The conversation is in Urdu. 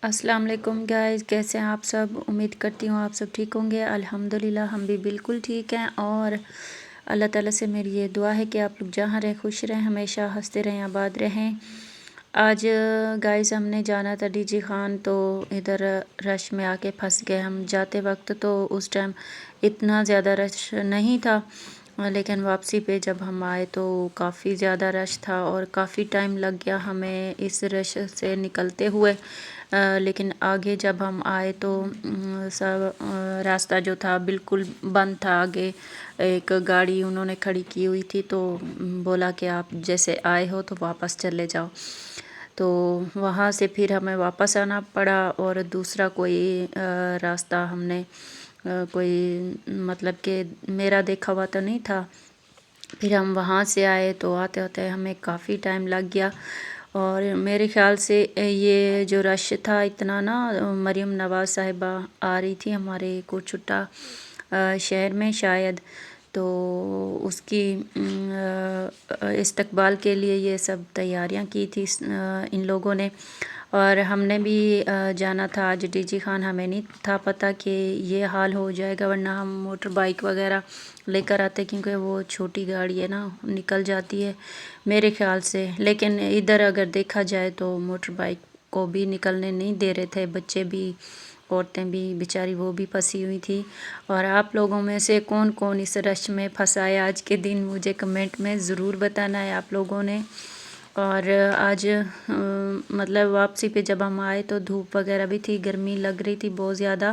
السلام علیکم گائز، کیسے ہیں آپ سب؟ امید کرتی ہوں آپ سب ٹھیک ہوں گے۔ الحمدللہ ہم بھی بالکل ٹھیک ہیں، اور اللہ تعالیٰ سے میری یہ دعا ہے کہ آپ لوگ جہاں رہیں خوش رہیں، ہمیشہ ہنستے رہیں، آباد رہیں۔ آج گائز ہم نے جانا تھا ڈی جی خان، تو ادھر رش میں آ کے پھنس گئے ہم۔ جاتے وقت تو اس ٹائم اتنا زیادہ رش نہیں تھا، لیکن واپسی پہ جب ہم آئے تو کافی زیادہ رش تھا اور کافی ٹائم لگ گیا ہمیں اس رش سے نکلتے ہوئے۔ لیکن آگے جب ہم آئے تو سب راستہ جو تھا بالکل بند تھا۔ آگے ایک گاڑی انہوں نے کھڑی کی ہوئی تھی، تو بولا کہ آپ جیسے آئے ہو تو واپس چلے جاؤ۔ تو وہاں سے پھر ہمیں واپس آنا پڑا، اور دوسرا کوئی راستہ ہم نے کوئی مطلب کہ میرا دیکھا ہوا تو نہیں تھا۔ پھر ہم وہاں سے آئے تو آتے ہوتے ہمیں کافی ٹائم لگ گیا، اور میرے خیال سے یہ جو رش تھا اتنا نا، مریم نواز صاحبہ آ رہی تھی ہمارے کوچھٹا شہر میں شاید، تو اس کی استقبال کے لیے یہ سب تیاریاں کی تھی ان لوگوں نے، اور ہم نے بھی جانا تھا آج ڈی جی خان۔ ہمیں نہیں تھا پتہ کہ یہ حال ہو جائے گا، ورنہ ہم موٹر بائک وغیرہ لے کر آتے، کیونکہ وہ چھوٹی گاڑی ہے نا، نکل جاتی ہے میرے خیال سے۔ لیکن ادھر اگر دیکھا جائے تو موٹر بائک کو بھی نکلنے نہیں دے رہے تھے، بچے بھی، عورتیں بھی بیچاری وہ بھی پھنسی ہوئی تھی۔ اور آپ لوگوں میں سے کون کون اس رش میں پھنسا ہے آج کے دن، مجھے کمنٹ میں ضرور بتانا ہے آپ لوگوں نے۔ اور آج مطلب واپسی پہ جب ہم آئے تو دھوپ وغیرہ بھی تھی، گرمی لگ رہی تھی بہت زیادہ،